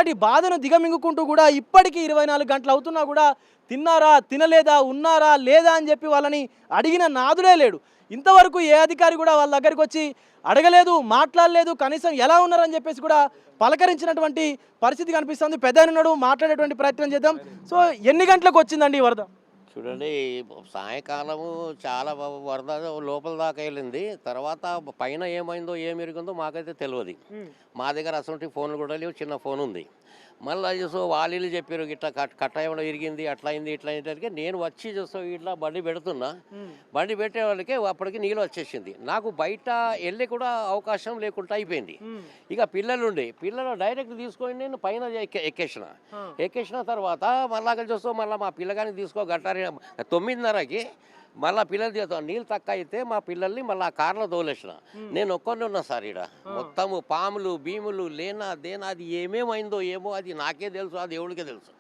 వారి బాధను దిగమింగుకుంటూ కూడా ఇప్పటికీ 24 గంటలు అవుతున్నా కూడా తిన్నారా, తినలేదా, ఉన్నారా లేదా అని చెప్పి వాళ్ళని అడిగిన నాదుడే లేడు. ఇంతవరకు ఏ అధికారి కూడా వాళ్ళ దగ్గరికి వచ్చి అడగలేదు, మాట్లాడలేదు, కనీసం ఎలా ఉన్నారని చెప్పేసి కూడా పలకరించినటువంటి పరిస్థితి కనిపిస్తుంది. పెద్దనున్నాడు, మాట్లాడేటువంటి ప్రయత్నం చేద్దాం. సో ఎన్ని గంటలకు వచ్చిందండి ఈ వరద? చూడండి, సాయంకాలము చాలా వరద లోపల దాకా వెళ్ళింది. తర్వాత పైన ఏమైందో ఏమి ఎరిగిందో మాకైతే తెలియదు. మా దగ్గర అసలు ఫోన్లు కూడా లేవు, చిన్న ఫోన్ ఉంది. మళ్ళీ చూసో వాళ్ళు చెప్పారు ఇట్లా కట్ట ఏమైనా ఇరిగింది, అట్లా అయింది ఇట్లా అయింటే నేను వచ్చి చూసో ఇట్లా బండి పెడుతున్నా. బండి పెట్టే వాళ్ళకి అప్పటికి నీళ్ళు వచ్చేసింది. నాకు బయట వెళ్ళి కూడా అవకాశం లేకుండా అయిపోయింది. ఇక పిల్లలు డైరెక్ట్ తీసుకొని నేను పైన ఎక్కేసిన తర్వాత మళ్ళీ చూస్తూ మళ్ళీ మా పిల్లగాని తీసుకో గట్టారి 9:30కి మళ్ళీ పిల్లలు చేస్తాం. నీళ్ళు తక్కువ అయితే మా పిల్లల్ని మళ్ళీ ఆ కార్లో తోలేసిన. నేను ఒక్కరిని ఉన్నా సార్. ఇక్కడ మొత్తము పాములు భీములు లేనా దేనా అది ఏమేమైందో ఏమో అది నాకే తెలుసు, అది దేవుడికే తెలుసు.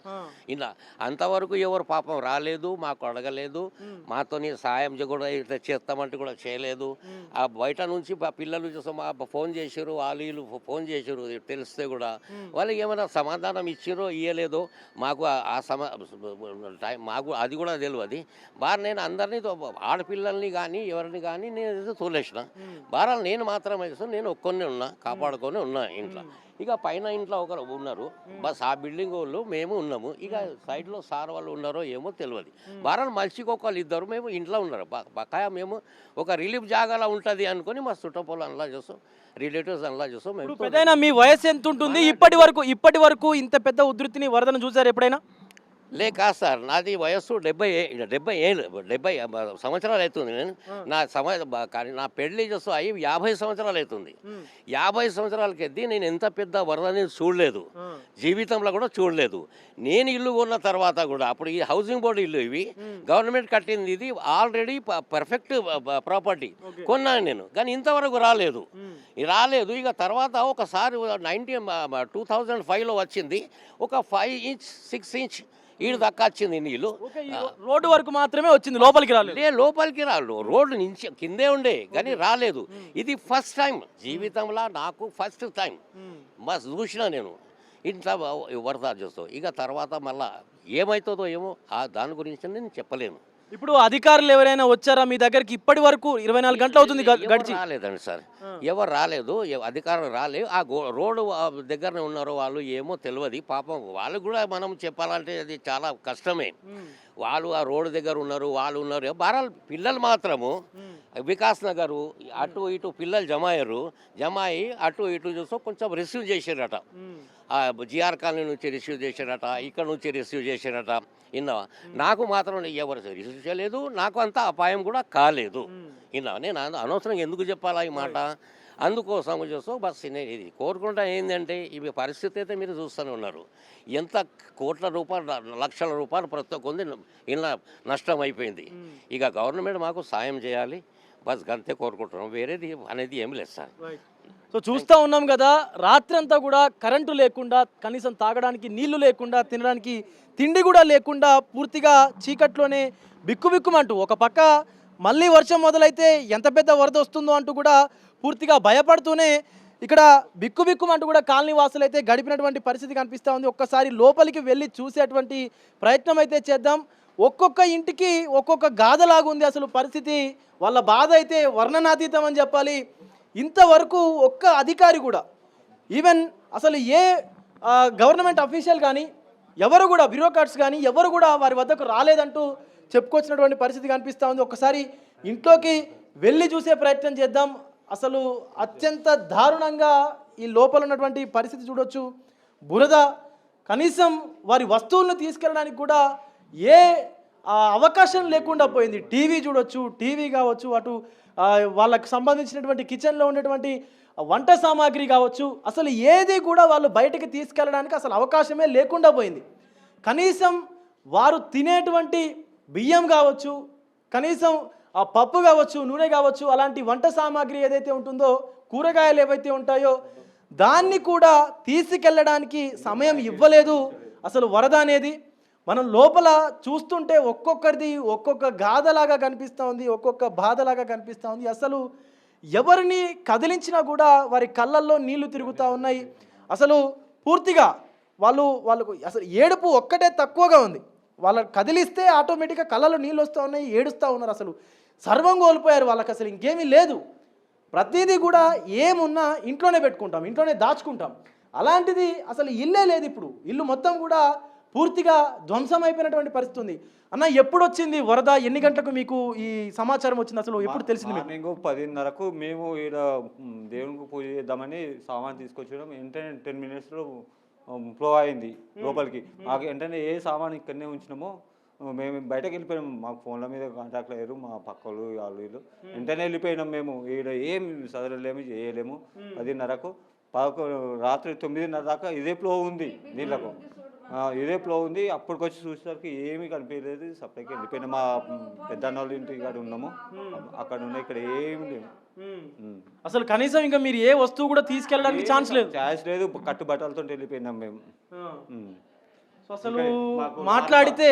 ఇలా అంతవరకు ఎవరు పాపం రాలేదు, మాకు అడగలేదు, మాతో సాయం కూడా ఇట్లా చేస్తామంటే కూడా చేయలేదు. ఆ బయట నుంచి పిల్లలు చూసి మా ఫోన్ చేసారు, వాళ్ళు ఫోన్ చేసారు, తెలిస్తే కూడా వాళ్ళకి ఏమైనా సమాధానం ఇచ్చారో ఇవ్వలేదో మాకు మాకు అది కూడా తెలియదు. బాగా నేను అందరినీ ఆడపిల్లల్ని కానీ ఎవరిని కానీ నేను తోలేసిన. బారాలు నేను మాత్రమే నేను ఒక్కొన్నే ఉన్నా, కాపాడుకొని ఉన్నా ఇంట్లో. ఇక పైన ఇంట్లో ఒకరు ఉన్నారు, బస్ ఆ బిల్డింగ్ వాళ్ళు మేము ఉన్నాము. ఇక సైడ్లో సార్ వాళ్ళు ఉన్నారో ఏమో తెలియదు. బారాలు మనిషికి ఒకళ్ళు ఇద్దరు మేము ఇంట్లో ఉన్నారు. బకాయా మేము ఒక రిలీఫ్ జాగాలో ఉంటుంది అనుకుని మా చుట్టపోలు అనలా చేస్తాం, రిలేటివ్స్ అనలా చేస్తాం. మేము పెద్దయినా మీ వయసు ఎంత ఉంటుంది? ఇప్పటి వరకు ఇంత పెద్ద ఉధృతిని వరదను చూసారు ఎప్పుడైనా? లేక సార్, నాది వయస్సు 70 సంవత్సరాలు అవుతుంది. నేను కానీ నా పెళ్లి చేస్తూ అయ్యి 50 సంవత్సరాలు అవుతుంది. 50 సంవత్సరాలకి ఎద్ది నేను ఎంత పెద్ద వరదని చూడలేదు, జీవితంలో కూడా చూడలేదు. నేను ఇల్లు కొన్న తర్వాత కూడా అప్పుడు ఈ హౌసింగ్ బోర్డు ఇల్లు ఇవి గవర్నమెంట్ కట్టింది. ఇది ఆల్రెడీ పర్ఫెక్ట్ ప్రాపర్టీ కొన్నాను నేను, కానీ ఇంతవరకు రాలేదు. ఇక తర్వాత ఒకసారి 2005లో వచ్చింది. ఒక 5 ఇంచ్ 6 ఇంచ్ ఈడు దక్క వచ్చింది నీళ్ళు. రోడ్డు వరకు మాత్రమే వచ్చింది, లోపలికి రాలేదు. లోపలికి రోడ్డు నుంచి కిందే ఉండే కానీ రాలేదు. ఇది ఫస్ట్ టైం జీవితంలో నాకు, ఫస్ట్ టైం మస్తు చూసిన నేను ఇంట్లో వరద చూస్తూ. ఇక తర్వాత మళ్ళా ఏమవుతుందో ఏమో దాని గురించి నేను చెప్పలేను. ఇప్పుడు అధికారులు ఎవరైనా వచ్చారా మీ దగ్గరికి? ఇప్పటి వరకు 24 గంటలు అవుతుంది గడిచి. రాలేదండి సార్, ఎవరు రాలేదు, అధికారులు రాలేదు. ఆ రోడ్డు దగ్గరనే ఉన్నారో వాళ్ళు ఏమో తెలియదు. పాపం వాళ్ళు కూడా మనం చెప్పాలంటే అది చాలా కష్టమే. వాళ్ళు ఆ రోడ్డు దగ్గర ఉన్నారు, వాళ్ళు ఉన్నారు. బారాలు పిల్లలు మాత్రము వికాస్ నగరు అటు ఇటు పిల్లలు జమ అయ్యి అటు ఇటు చూస్తూ కొంచెం రిసీవ్ చేశారట. జిఆర్ కాలనీ నుంచి రిసీవ్ చేశారట, ఇక్కడ నుంచి రిసీవ్ చేశారట. విన్నావా? నాకు మాత్రం ఎవరు రిసీవ్ చేయలేదు, నాకు అంత అపాయం కూడా కాలేదు. విన్నావా? నేను అనవసరంగా ఎందుకు చెప్పాలా ఈ మాట? అందుకోసం చూస్తూ బస్ నేను ఇది కోరుకుంటా ఏంటంటే, ఇవి పరిస్థితి అయితే మీరు చూస్తూనే ఉన్నారు. ఎంత కోట్ల రూపాయలు, లక్షల రూపాయలు ప్రతి ఒక్క ఇలా నష్టం అయిపోయింది. ఇక గవర్నమెంట్ మాకు సాయం చేయాలి, బస్ గంతే కోరుకుంటున్నాం. వేరేది అనేది ఏమి లేదు సార్. సో చూస్తూ ఉన్నాం కదా, రాత్రంతా కూడా కరెంటు లేకుండా, కనీసం తాగడానికి నీళ్లు లేకుండా, తినడానికి తిండి కూడా లేకుండా పూర్తిగా చీకట్లోనే బిక్కుబిక్కుమంటూ, ఒక పక్క మళ్ళీ వర్షం మొదలైతే ఎంత పెద్ద వరద వస్తుందో అంటూ కూడా పూర్తిగా భయపడుతూనే ఇక్కడ బిక్కుబిక్కుమంటూ కూడా కాలనీ వాసులు అయితే గడిపినటువంటి పరిస్థితి కనిపిస్తూ ఉంది. ఒక్కసారి లోపలికి వెళ్ళి చూసేటువంటి ప్రయత్నం అయితే చేద్దాం. ఒక్కొక్క ఇంటికి ఒక్కొక్క గాథలాగుంది అసలు పరిస్థితి. వాళ్ళ బాధ అయితే వర్ణనాతీతం అని చెప్పాలి. ఇంతవరకు ఒక్క అధికారి కూడా, ఈవెన్ అసలు ఏ గవర్నమెంట్ అఫీషియల్ కానీ ఎవరు కూడా, బ్యూరోక్రాట్స్ కానీ ఎవరు కూడా వారి వద్దకు రాలేదంటూ చెప్పుకొచ్చినటువంటి పరిస్థితి కనిపిస్తూ ఉంది. ఒక్కసారి ఇంట్లోకి వెళ్ళి చూసే ప్రయత్నం చేద్దాం. అసలు అత్యంత దారుణంగా ఈ లోపల ఉన్నటువంటి పరిస్థితి చూడొచ్చు. బురద, కనీసం వారి వస్తువులను తీసుకెళ్ళడానికి కూడా ఏ అవకాశం లేకుండా పోయింది. టీవీ చూడొచ్చు, టీవీ కావచ్చు, అటు వాళ్ళకు సంబంధించినటువంటి కిచెన్లో ఉండేటువంటి వంట సామాగ్రి కావచ్చు, అసలు ఏది కూడా వాళ్ళు బయటకు తీసుకెళ్ళడానికి అసలు అవకాశమే లేకుండా పోయింది. కనీసం వారు తినేటువంటి బియ్యం కావచ్చు, కనీసం ఆ పప్పు కావచ్చు, నూనె కావచ్చు, అలాంటి వంట సామాగ్రి ఏదైతే ఉంటుందో, కూరగాయలు ఏవైతే ఉంటాయో దాన్ని కూడా తీసుకెళ్ళడానికి సమయం ఇవ్వలేదు. అసలు వరద అనేది మనం లోపల చూస్తుంటే ఒక్కొక్కరిది ఒక్కొక్క గాథలాగా కనిపిస్తూ ఉంది, ఒక్కొక్క బాధలాగా కనిపిస్తూ ఉంది. అసలు ఎవరిని కదిలించినా కూడా వారి కళ్ళల్లో నీళ్లు తిరుగుతూ ఉన్నాయి. అసలు పూర్తిగా వాళ్ళకు అసలు ఏడుపు ఒక్కటే తక్కువగా ఉంది. వాళ్ళని కదిలిస్తే ఆటోమేటిక్గా కళ్ళలో నీళ్ళు వస్తూ ఉన్నాయి, ఏడుస్తూ ఉన్నారు. అసలు సర్వం కోల్పోయారు. వాళ్ళకి అసలు ఇంకేమీ లేదు. ప్రతిదీ కూడా ఏమున్నా ఇంట్లోనే పెట్టుకుంటాం, ఇంట్లోనే దాచుకుంటాం. అలాంటిది అసలు ఇల్లే లేదు. ఇప్పుడు ఇల్లు మొత్తం కూడా పూర్తిగా ధ్వంసం అయిపోయినటువంటి పరిస్థితి ఉంది. అన్న, ఎప్పుడు వచ్చింది వరద? ఎన్ని గంటలకు మీకు ఈ సమాచారం వచ్చింది? అసలు ఎప్పుడు తెలిసింది మీకు? మార్నింగ్ 10:30కు మేము ఈడ దేవునికి పూజ చేద్దామని సామాన్ తీసుకొచ్చడం వెంటనే 10 మినిట్స్లో ఫ్లో అయింది లోపలికి. మాకు వెంటనే ఏ సామాన్ ఇక్కడనే ఉంచినామో మేము బయటకు వెళ్ళిపోయినాము. మాకు ఫోన్ల మీద కాంటాక్ట్ అయ్యారు మా పక్కలు వాళ్ళు వీళ్ళు. వెంటనే వెళ్ళిపోయినాం. మేము ఈడ ఏం చదవలేము, చేయలేము. 10:30కు రాత్రి 9:30 దాకా ఇదే ఫ్లో ఉంది నీళ్ళకు, ఇదే ఫ్లో ఉంది. అప్పటికొచ్చి చూసేసరికి ఏమీ కనిపించలేదు. సపరేట్గా వెళ్ళిపోయినా మా పెద్దన్న వాళ్ళ ఇంటి కాడ ఉన్నాము. అక్కడ ఉన్న ఇక్కడ ఏమి లేవు. అసలు కనీసం ఇంకా మీరు ఏ వస్తువు కూడా తీసుకెళ్ళడానికి ఛాన్స్ లేదు. కట్టు బట్టలతో వెళ్ళిపోయినాం మేము. సో అసలు మాట్లాడితే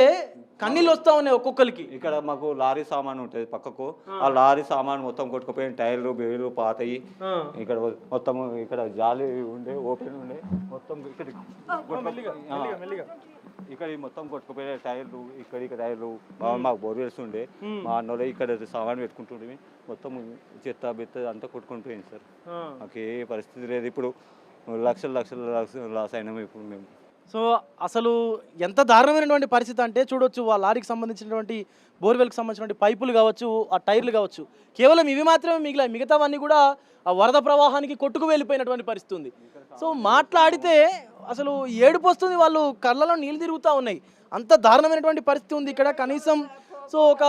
కన్నీళ్ళు వస్తూ ఉన్నాయి ఒక్కొక్కరికి. ఇక్కడ మాకు లారీ సామాన్ ఉంటుంది పక్కకు. ఆ లారీ సామాన్ మొత్తం కొట్టుకుపోయిన టైర్లు బేర్లు పాతయి. ఇక్కడ మొత్తం ఇక్కడ జాలి ఉండే, ఓపెన్ ఉండే, మొత్తం ఇక్కడ మొత్తం కొట్టుకుపోయిన టైర్లు, ఇక్కడ టైర్లు. మాకు బోర్వెల్స్ ఉండే, మా అన్నోళ్ళు ఇక్కడ సామాన్ పెట్టుకుంటుండే. మొత్తం చెత్త బెత్త అంతా కొట్టుకొని పోయింది సార్. మాకు ఏ పరిస్థితి లేదు. ఇప్పుడు లక్షలు లాస్ అయినాము ఇప్పుడు మేము. సో అసలు ఎంత దారుణమైనటువంటి పరిస్థితి అంటే చూడొచ్చు. ఆ లారీకి సంబంధించినటువంటి బోర్వెల్కి సంబంధించినటువంటి పైపులు కావచ్చు, ఆ టైర్లు కావచ్చు, కేవలం ఇవి మాత్రమే మిగిలాయి. మిగతావన్నీ కూడా ఆ వరద ప్రవాహానికి కొట్టుకు వెళ్ళిపోయినటువంటి పరిస్థితి ఉంది. సో మాట్లాడితే అసలు ఏడుపు వస్తుంది. వాళ్ళు కళ్ళలో నీళ్ళు తిరుగుతూ ఉన్నాయి. అంత దారుణమైనటువంటి పరిస్థితి ఉంది ఇక్కడ. కనీసం సో ఒక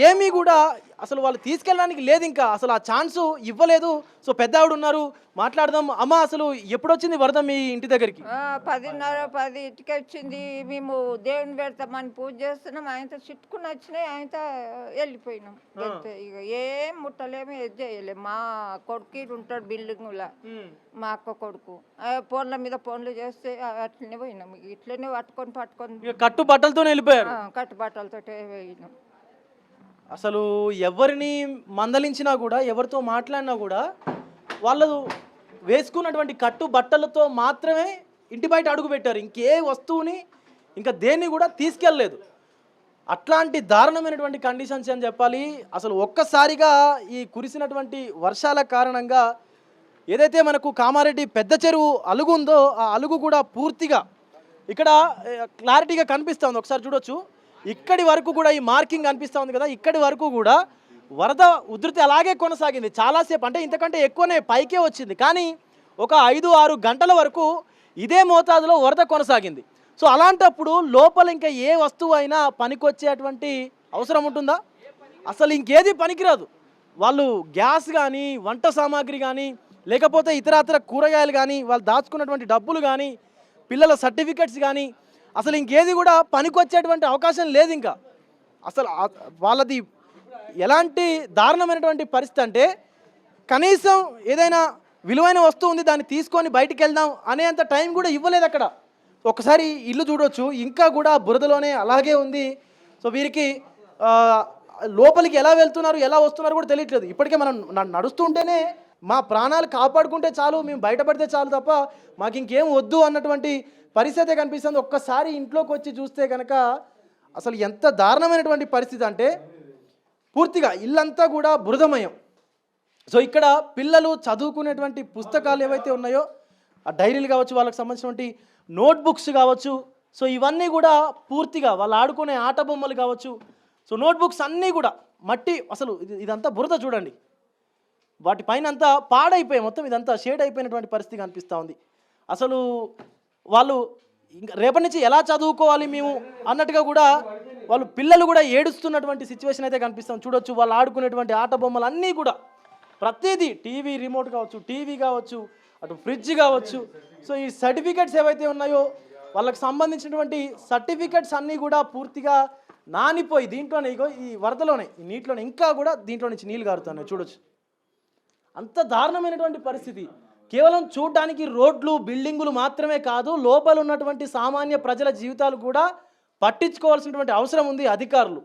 ఏమీ కూడా అసలు వాళ్ళు తీసుకెళ్ళడానికి లేదు. ఇంకా అసలు ఆ ఛాన్సు ఇవ్వలేదు. సో పెద్ద ఆవిడ ఉన్నారు, మాట్లాడదాం. అమ్మ, అసలు ఎప్పుడు వచ్చింది వరద మీ ఇంటి దగ్గరికి? 10:30 వచ్చింది. మేము దేవుని పెడతామని పూజ చేస్తున్నాం. ఆయనతో చుట్టుకుని వచ్చినాయి, ఆయనతో వెళ్ళిపోయినాం. ఇక ఏం ముట్టలేము, ఏది చేయలేము. మా కొడుకు ఉంటాడు బిల్డింగ్లో, మా అక్క కొడుకు. ఫోన్ల మీద ఫోన్లు చేస్తే అట్లనే పోయినాం. ఇట్లనే పట్టుకొని కట్టు బట్టలతో వెళ్ళిపోయారు. కట్టుబట్టలతో పోయినాం. అసలు ఎవరిని మందలించినా కూడా, ఎవరితో మాట్లాడినా కూడా వాళ్ళు వేసుకున్నటువంటి కట్టు బట్టలతో మాత్రమే ఇంటి బయట అడుగు పెట్టారు. ఇంకే వస్తువుని ఇంకా దేన్ని కూడా తీసుకెళ్ళలేదు. అట్లాంటి దారుణమైనటువంటి కండిషన్స్ అని చెప్పాలి. అసలు ఒక్కసారిగా ఈ కురిసినటువంటి వర్షాల కారణంగా ఏదైతే మనకు కామారెడ్డి పెద్ద చెరువు అలుగు ఉందో, ఆ అలుగు కూడా పూర్తిగా ఇక్కడ క్లారిటీగా కనిపిస్తుంది. ఒకసారి చూడొచ్చు. ఇక్కడి వరకు కూడా ఈ మార్కింగ్ కనిపిస్తూ ఉంది కదా, ఇక్కడి వరకు కూడా వరద ఉధృతి అలాగే కొనసాగింది చాలాసేపు. అంటే ఇంతకంటే ఎక్కువనే పైకే వచ్చింది. కానీ ఒక 5-6 గంటల వరకు ఇదే మోతాదులో వరద కొనసాగింది. సో అలాంటప్పుడు లోపల ఇంకా ఏ వస్తువు అయినా పనికొచ్చేటువంటి అవసరం ఉంటుందా? అసలు ఇంకేది పనికిరాదు. వాళ్ళు గ్యాస్ కానీ, వంట సామాగ్రి కానీ, లేకపోతే ఇతరత్ర కూరగాయలు కానీ, వాళ్ళు దాచుకున్నటువంటి డబ్బులు కానీ, పిల్లల సర్టిఫికెట్స్ కానీ, అసలు ఇంకేది కూడా పనికొచ్చేటువంటి అవకాశం లేదు. ఇంకా అసలు వాళ్ళది ఎలాంటి దారుణమైనటువంటి పరిస్థితి అంటే, కనీసం ఏదైనా విలువైన వస్తువు ఉంది దాన్ని తీసుకొని బయటికి వెళ్దాం అనేంత టైం కూడా ఇవ్వలేదు అక్కడ. ఒకసారి ఇల్లు చూడొచ్చు, ఇంకా కూడా బురదలోనే అలాగే ఉంది. సో వీరికి లోపలికి ఎలా వెళ్తున్నారు, ఎలా వస్తున్నారు కూడా తెలియట్లేదు. ఇప్పటికే మనం నడుస్తుంటేనే మా ప్రాణాలు కాపాడుకుంటే చాలు, మేము బయటపడితే చాలు తప్ప మాకు ఇంకేం వద్దు అన్నటువంటి పరిస్థితే కనిపిస్తుంది. ఒక్కసారి ఇంట్లోకి వచ్చి చూస్తే కనుక అసలు ఎంత దారుణమైనటువంటి పరిస్థితి అంటే, పూర్తిగా ఇల్లంతా కూడా బురదమయం. సో ఇక్కడ పిల్లలు చదువుకునేటువంటి పుస్తకాలు ఏవైతే ఉన్నాయో, ఆ డైరీలు కావచ్చు, వాళ్ళకి సంబంధించినటువంటి నోట్బుక్స్ కావచ్చు, సో ఇవన్నీ కూడా పూర్తిగా వాళ్ళు ఆడుకునే ఆట బొమ్మలు కావచ్చు, సో నోట్బుక్స్ అన్నీ కూడా మట్టి. అసలు ఇదంతా బురద చూడండి. వాటిపైన అంతా పాడైపోయి మొత్తం ఇదంతా షేడ్ అయిపోయినటువంటి పరిస్థితి కనిపిస్తూ ఉంది. అసలు వాళ్ళు ఇంకా రేపటి నుంచి ఎలా చదువుకోవాలి మేము అన్నట్టుగా కూడా వాళ్ళు పిల్లలు కూడా ఏడుస్తున్నటువంటి సిచ్యువేషన్ అయితే కనిపిస్తాం. చూడొచ్చు, వాళ్ళు ఆడుకునేటువంటి ఆట బొమ్మలు అన్నీ కూడా ప్రతిదీ, టీవీ రిమోట్ కావచ్చు, టీవీ కావచ్చు, అటు ఫ్రిడ్జ్ కావచ్చు. సో ఈ సర్టిఫికెట్స్ ఏవైతే ఉన్నాయో వాళ్ళకి సంబంధించినటువంటి సర్టిఫికెట్స్ అన్నీ కూడా పూర్తిగా నానిపోయి దీంట్లోనే, ఇగో ఈ వరదలోనే, ఈ నీటిలోనే ఇంకా కూడా దీంట్లో నుంచి నీళ్ళు కారుతున్నాయి. చూడొచ్చు, అంత దారుణమైనటువంటి పరిస్థితి. కేవలం చూడడానికి రోడ్లు, బిల్డింగులు మాత్రమే కాదు, లోపల ఉన్నటువంటి సామాన్య ప్రజల జీవితాలు కూడా పట్టించుకోవాల్సినటువంటి అవసరం ఉంది అధికారులు.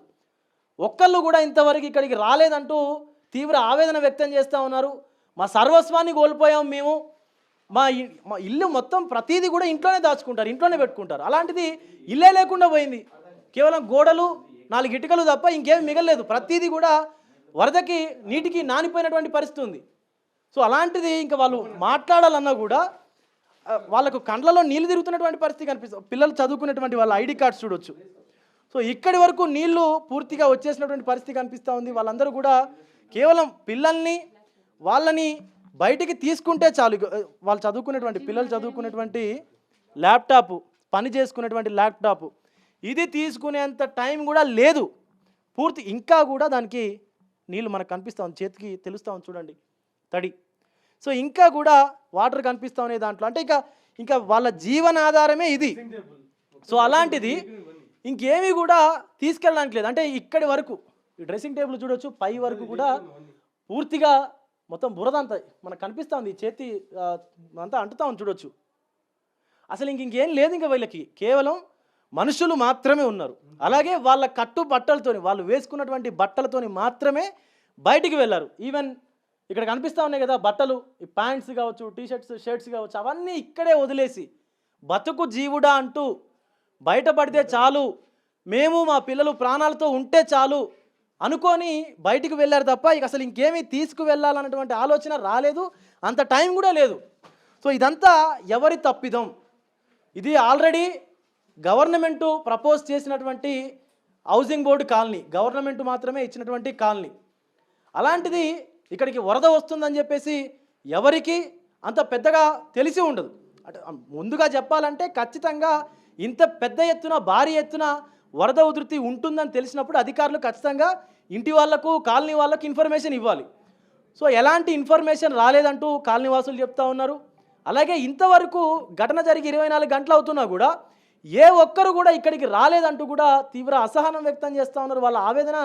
ఒక్కళ్ళు కూడా ఇంతవరకు ఇక్కడికి రాలేదంటూ తీవ్ర ఆవేదన వ్యక్తం చేస్తూ ఉన్నారు. మా సర్వస్వాన్ని కోల్పోయాం మేము, మా ఇల్లు మొత్తం ప్రతిదీ కూడా ఇంట్లోనే దాచుకుంటారు, ఇంట్లోనే పెట్టుకుంటారు. అలాంటిది ఇల్లే లేకుండా పోయింది. కేవలం గోడలు 4 ఇటుకలు తప్ప ఇంకేమి మిగలలేదు. ప్రతిదీ కూడా వరదకి నీటికి నానిపోయినటువంటి పరిస్థితి ఉంది. సో అలాంటిది ఇంకా వాళ్ళు మాట్లాడాలన్నా కూడా వాళ్ళకు కండ్లలో నీళ్ళు తిరుగుతున్నటువంటి పరిస్థితి కనిపిస్తుంది. పిల్లలు చదువుకునేటువంటి వాళ్ళ ఐడి కార్డ్స్ చూడొచ్చు. సో ఇక్కడి వరకు నీళ్లు పూర్తిగా వచ్చేసినటువంటి పరిస్థితి కనిపిస్తూ ఉంది. వాళ్ళందరూ కూడా కేవలం పిల్లల్ని వాళ్ళని బయటికి తీసుకుంటే చాలు. వాళ్ళు చదువుకునేటువంటి పిల్లలు చదువుకునేటువంటి ల్యాప్టాప్, పని చేసుకునేటువంటి ల్యాప్టాప్, ఇది తీసుకునేంత టైం కూడా లేదు పూర్తి. ఇంకా కూడా దానికి నీళ్ళు మనకు కనిపిస్తూ ఉంది, చేతికి తెలుస్తూ ఉంది చూడండి తడి. సో ఇంకా కూడా వాటర్ కనిపిస్తూ ఉన్నాయి దాంట్లో. అంటే ఇంకా వాళ్ళ జీవనాధారమే ఇది. సో అలాంటిది ఇంకేమీ కూడా తీసుకెళ్ళడానికి లేదు. అంటే ఇక్కడి వరకు ఈ డ్రెస్సింగ్ టేబుల్ చూడొచ్చు, పై వరకు కూడా పూర్తిగా మొత్తం బురద అంతా మనకు కనిపిస్తూ ఉంది. చేతి అంతా అంటుతా ఉంది చూడొచ్చు. అసలు ఇంకేం లేదు ఇంకా వీళ్ళకి, కేవలం మనుషులు మాత్రమే ఉన్నారు. అలాగే వాళ్ళ కట్టు బట్టలతోని, వాళ్ళు వేసుకున్నటువంటి బట్టలతోని మాత్రమే బయటికి వెళ్ళారు. ఈవెన్ ఇక్కడ కనిపిస్తూ ఉన్నాయి కదా బట్టలు, ఈ ప్యాంట్స్ కావచ్చు, టీషర్ట్స్, షర్ట్స్ కావచ్చు, అవన్నీ ఇక్కడే వదిలేసి బతుకు జీవుడా అంటూ బయటపడితే చాలు, మేము మా పిల్లలు ప్రాణాలతో ఉంటే చాలు అనుకొని బయటికి వెళ్ళారు తప్ప ఇక అసలు ఇంకేమీ తీసుకువెళ్ళాలన్నటువంటి ఆలోచన రాలేదు, అంత టైం కూడా లేదు. సో ఇదంతా ఎవరి తప్పిదం? ఇది ఆల్రెడీ గవర్నమెంటు ప్రపోజ్ చేసినటువంటి హౌసింగ్ బోర్డు కాలనీ, గవర్నమెంట్ మాత్రమే ఇచ్చినటువంటి కాలనీ. అలాంటిది ఇక్కడికి వరద వస్తుందని చెప్పేసి ఎవరికి అంత పెద్దగా తెలిసి ఉండదు. అంటే ముందుగా చెప్పాలంటే ఖచ్చితంగా ఇంత పెద్ద ఎత్తున, భారీ ఎత్తున వరద ఉధృతి ఉంటుందని తెలిసినప్పుడు అధికారులు ఖచ్చితంగా ఇంటి వాళ్లకు, కాలనీ వాళ్ళకు ఇన్ఫర్మేషన్ ఇవ్వాలి. సో ఎలాంటి ఇన్ఫర్మేషన్ రాలేదంటూ కాలనీ వాసులు చెప్తా ఉన్నారు. అలాగే ఇంతవరకు ఘటన జరిగి 24 గంటలు అవుతున్నా కూడా ఏ ఒక్కరు కూడా ఇక్కడికి రాలేదంటూ కూడా తీవ్ర అసహనం వ్యక్తం చేస్తూ ఉన్నారు. వాళ్ళ ఆవేదన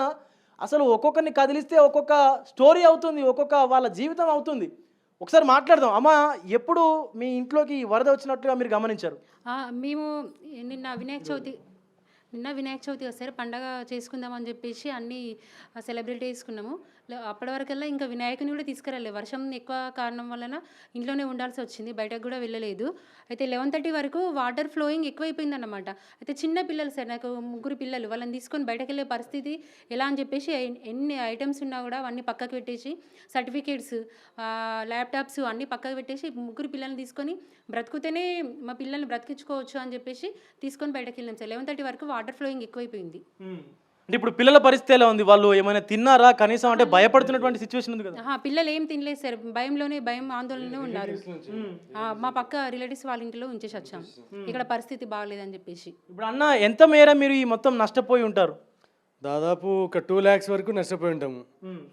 అసలు ఒక్కొక్కరిని కదిలిస్తే ఒక్కొక్క స్టోరీ అవుతుంది, ఒక్కొక్క వాళ్ళ జీవితం అవుతుంది. ఒకసారి మాట్లాడదాం. అమ్మ, ఎప్పుడు మీ ఇంట్లోకి వరద వచ్చినట్టుగా మీరు గమనించారు? మేము నిన్న వినాయక చవితి వస్తారు, పండగ చేసుకుందామని చెప్పేసి అన్నీ సెలబ్రేట్ చేసుకున్నాము. అప్పటి వరకల్లా ఇంకా వినాయకుని కూడా తీసుకురాలేదు. వర్షం ఎక్కువ కారణం వలన ఇంట్లోనే ఉండాల్సి వచ్చింది, బయటకు కూడా వెళ్ళలేదు. అయితే 11:30 వరకు వాటర్ ఫ్లోయింగ్ ఎక్కువైపోయింది అన్నమాట. అయితే చిన్న పిల్లలు సార్, నాకు 3 పిల్లలు, వాళ్ళని తీసుకొని బయటకు వెళ్ళే పరిస్థితి ఎలా అని చెప్పేసి ఎన్ని ఐటమ్స్ ఉన్నా కూడా అవన్నీ పక్కకు పెట్టేసి, సర్టిఫికేట్స్, ల్యాప్టాప్స్ అన్నీ పక్కకు పెట్టేసి 3 పిల్లల్ని తీసుకొని బ్రతుకుతేనే మా పిల్లల్ని బ్రతికించుకోవచ్చు అని చెప్పేసి తీసుకొని బయటకు వెళ్ళాం సార్. 11:30 వరకు వాటర్ ఫ్లోయింగ్ ఎక్కువైపోయింది. అంటే ఇప్పుడు పిల్లల పరిస్థితి ఎలా ఉంది? వాళ్ళు ఏమైనా తిన్నారా కనీసం? అంటే భయపడుతున్నటువంటి సిచ్యువేషన్ ఉంది కదా. పిల్లలు ఏం తినలేదు సార్, భయం ఆందోళనలో ఉన్నారు. మా పక్క రిలేటివ్స్ వాళ్ళ ఇంట్లో ఉంచేసి వచ్చాం, ఇక్కడ పరిస్థితి బాగలేదని చెప్పేసి. ఇప్పుడు అన్న, ఎంత మేర మీరు ఈ మొత్తం నష్టపోయి ఉంటారు? దాదాపు ఒక 2 lakhs వరకు నష్టపోయి ఉంటాము.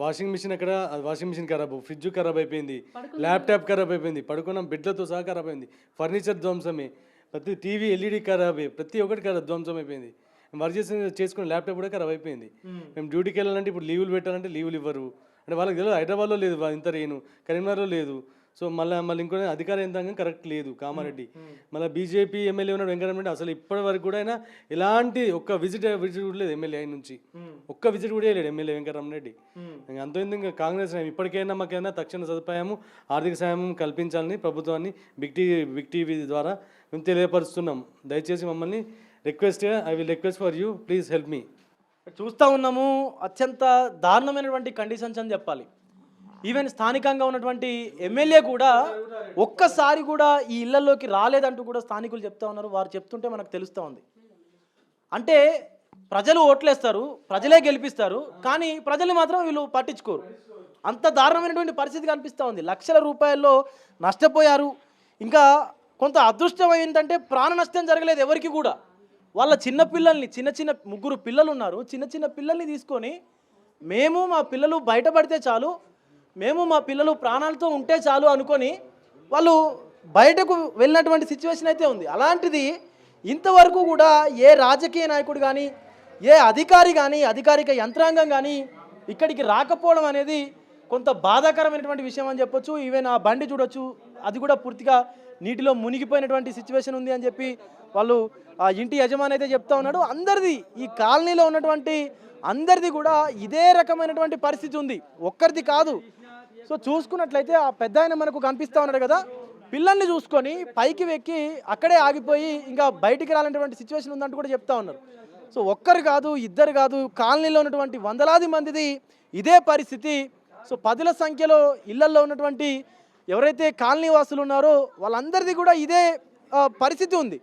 వాషింగ్ మిషన్ అక్కడ, వాషింగ్ మిషన్ ఖరాబ్, ఫ్రిడ్జ్ ఖరాబ్ అయిపోయింది, ల్యాప్టాప్ ఖరాబ్ అయిపోయింది, పడుకున్నాం బెడ్లతో సహా ఖరాబ్ అయింది, ఫర్నిచర్ ధ్వంసమే, ప్రతి టీవీ ఎల్ఈడి ఖరాబ్, ప్రతి ఒక్కటి ఖరాబ్ ధ్వంసం అయిపోయింది. వర్క్ చేసుకున్న ల్యాప్టాప్ కూడా ఖరాబ్ అయిపోయింది. మేము డ్యూటీకి వెళ్ళాలంటే ఇప్పుడు లీవులు పెట్టాలంటే లీవులు ఇవ్వరు. అంటే వాళ్ళకి తెలియదు, హైదరాబాద్లో లేదు ఇంత రేను, కరీంనగర్లో లేదు. సో మళ్ళీ ఇంకో అధికార యంత్రాంగం కరెక్ట్ లేదు. కామారెడ్డి మళ్ళీ బీజేపీ ఎమ్మెల్యే ఉన్నాడు వెంకటరెడ్డి, అసలు ఇప్పటి వరకు కూడా అయినా ఎలాంటి ఒక్క విజిట్ కూడా లేదు ఎమ్మెల్యే ఆయన నుంచి, ఒక్క విజిట్ కూడా లేదు ఎమ్మెల్యే వెంకటరెడ్డి. అంత ఇంకా కాంగ్రెస్ ఇప్పటికైనా మాకైనా తక్షణ సదుపాయము, ఆర్థిక సాయం కల్పించాలని ప్రభుత్వాన్ని బిగ్ టీవీ ద్వారా మేము తెలియపరుస్తున్నాం. దయచేసి మమ్మల్ని I will request for you, please help me. చూస్తూ ఉన్నాము, అత్యంత దారుణమైనటువంటి కండిషన్స్ అని చెప్పాలి. ఈవెన్ స్థానికంగా ఉన్నటువంటి ఎమ్మెల్యే కూడా ఒక్కసారి కూడా ఈ ఇళ్లలోకి రాలేదంటూ కూడా స్థానికులు చెప్తా ఉన్నారు. వారు చెప్తుంటే మనకు తెలుస్తూ ఉంది. అంటే ప్రజలు ఓట్లేస్తారు, ప్రజలే గెలిపిస్తారు, కానీ ప్రజల్ని మాత్రం వీళ్ళు పట్టించుకోరు. అంత దారుణమైనటువంటి పరిస్థితి కనిపిస్తూ ఉంది. లక్షల రూపాయల్లో నష్టపోయారు. ఇంకా కొంత అదృష్టం ఏంటంటే ప్రాణ నష్టం జరగలేదు ఎవరికి కూడా. వాళ్ళ చిన్న పిల్లల్ని, చిన్న 3 పిల్లలు ఉన్నారు, చిన్న పిల్లల్ని తీసుకొని మేము మా పిల్లలు బయటపడితే చాలు, మేము మా పిల్లలు ప్రాణాలతో ఉంటే చాలు అనుకొని వాళ్ళు బయటకు వెళ్ళినటువంటి సిచ్యువేషన్ అయితే ఉంది. అలాంటిది ఇంతవరకు కూడా ఏ రాజకీయ నాయకుడు కానీ, ఏ అధికారి కానీ, అధికారిక యంత్రాంగం కానీ ఇక్కడికి రాకపోవడం అనేది కొంత బాధాకరమైనటువంటి విషయం అని చెప్పొచ్చు. ఈవెన్ ఆ బండి చూడొచ్చు, అది కూడా పూర్తిగా నీటిలో మునిగిపోయినటువంటి సిచ్యువేషన్ ఉంది అని చెప్పి వాళ్ళు ఆ ఇంటి యజమాని అయితే చెప్తా ఉన్నాడు. అందరిది, ఈ కాలనీలో ఉన్నటువంటి అందరిది కూడా ఇదే రకమైనటువంటి పరిస్థితి ఉంది, ఒక్కరిది కాదు. సో చూసుకున్నట్లయితే ఆ పెద్ద ఆయన మనకు కనిపిస్తూ ఉన్నాడు కదా, పిల్లల్ని చూసుకొని పైకి వెక్కి అక్కడే ఆగిపోయి ఇంకా బయటికి రాలేనటువంటి సిచ్యువేషన్ ఉందంటూ కూడా చెప్తా ఉన్నారు. సో ఒక్కరు కాదు, ఇద్దరు కాదు, కాలనీలో ఉన్నటువంటి వందలాది మందిది ఇదే పరిస్థితి. సో పదుల సంఖ్యలో ఇళ్లల్లో ఉన్నటువంటి ఎవరైతే కాలనీ వాసులు ఉన్నారో వాళ్ళందరిది కూడా ఇదే పరిస్థితి ఉంది.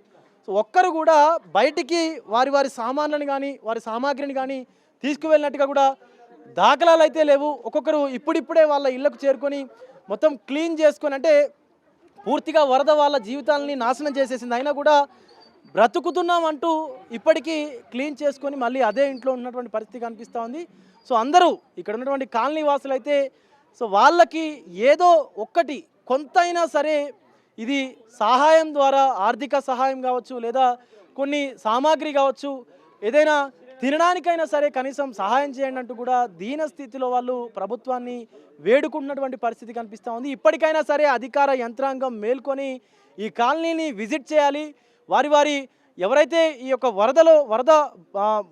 సో ఒక్కరు కూడా బయటికి వారి వారి సామాన్లను కానీ వారి సామాగ్రిని కానీ తీసుకువెళ్ళినట్టుగా కూడా దాఖలాలు అయితే లేవు. ఒక్కొక్కరు ఇప్పుడిప్పుడే వాళ్ళ ఇళ్లకు చేరుకొని మొత్తం క్లీన్ చేసుకొని, అంటే పూర్తిగా వరద వాళ్ళ జీవితాలని నాశనం చేసేసింది, అయినా కూడా బ్రతుకుతున్నాం అంటూ ఇప్పటికీ క్లీన్ చేసుకొని మళ్ళీ అదే ఇంట్లో ఉన్నటువంటి పరిస్థితి కనిపిస్తూ ఉంది. సో అందరూ ఇక్కడ ఉన్నటువంటి కాలనీ వాసులు అయితే సో వాళ్ళకి ఏదో ఒక్కటి కొంతైనా సరే ఇది సహాయం ద్వారా ఆర్థిక సహాయం కావచ్చు, లేదా కొన్ని సామాగ్రి కావచ్చు, ఏదైనా తినడానికైనా సరే కనీసం సహాయం చేయండి అంటూ కూడా దీన స్థితిలో వాళ్ళు ప్రభుత్వాన్ని వేడుకుంటున్నటువంటి పరిస్థితి కనిపిస్తూ ఉంది. ఇప్పటికైనా సరే అధికార యంత్రాంగం మేల్కొని ఈ కాలనీని విజిట్ చేయాలి. వారి వారి ఎవరైతే ఈ యొక్క వరద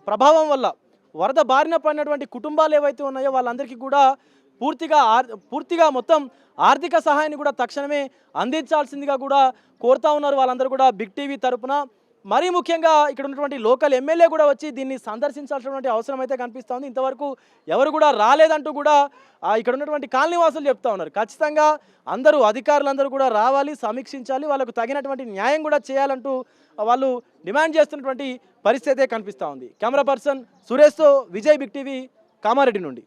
ప్రభావం వల్ల వరద బారిన పడినటువంటి కుటుంబాలు ఏవైతే ఉన్నాయో వాళ్ళందరికీ కూడా పూర్తిగా మొత్తం ఆర్థిక సహాయాన్ని కూడా తక్షణమే అందించాల్సిందిగా కూడా కోరుతా ఉన్నారు వాళ్ళందరూ కూడా బిగ్ టీవీ తరపున. మరీ ముఖ్యంగా ఇక్కడ ఉన్నటువంటి లోకల్ ఎమ్మెల్యే కూడా వచ్చి దీన్ని సందర్శించాల్సినటువంటి అవసరం అయితే కనిపిస్తూ ఉంది. ఇంతవరకు ఎవరు కూడా రాలేదంటూ కూడా ఇక్కడ ఉన్నటువంటి కాలనీ వాసులు చెప్తా ఉన్నారు. ఖచ్చితంగా అందరూ అధికారులందరూ కూడా రావాలి, సమీక్షించాలి, వాళ్ళకు తగినటువంటి న్యాయం కూడా చేయాలంటూ వాళ్ళు డిమాండ్ చేస్తున్నటువంటి పరిస్థితి అయితే కనిపిస్తూ ఉంది. కెమెరా పర్సన్ సురేష్తో విజయ్, బిగ్ టీవీ, కామారెడ్డి నుండి.